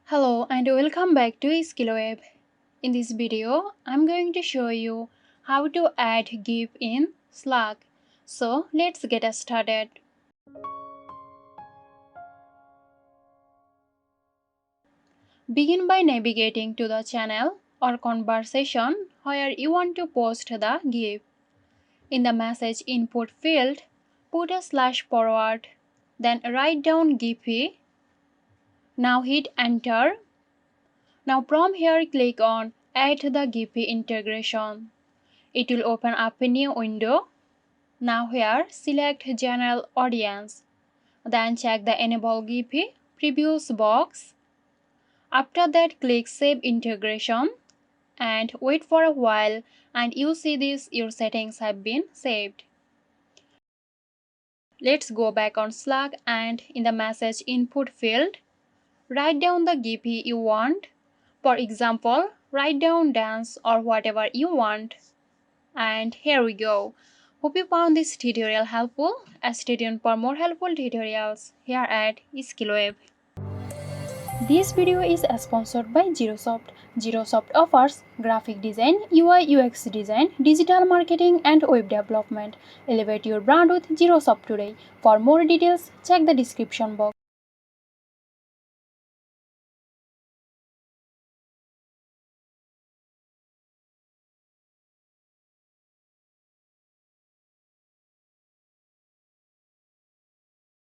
Hello and welcome back to SkillWeb. In this video, I'm going to show you how to add GIF in Slack. So let's get started. Begin by navigating to the channel or conversation where you want to post the GIF. In the message input field, put a /forward, then write down Giphy. Now hit enter. Now from here click on Add the Giphy integration. It will open up a new window. Now here select General Audience. Then check the Enable Giphy Previews box. After that click Save Integration and wait for a while and you see this your settings have been saved. Let's go back on Slack and in the message input field, write down the Giphy you want. For example, write down dance or whatever you want. And here we go. Hope you found this tutorial helpful. Stay tuned for more helpful tutorials here at SkillWeb. This video is sponsored by Girosoft. Girosoft offers graphic design, UI UX design, digital marketing and web development. Elevate your brand with Girosoft today. For more details, check the description box.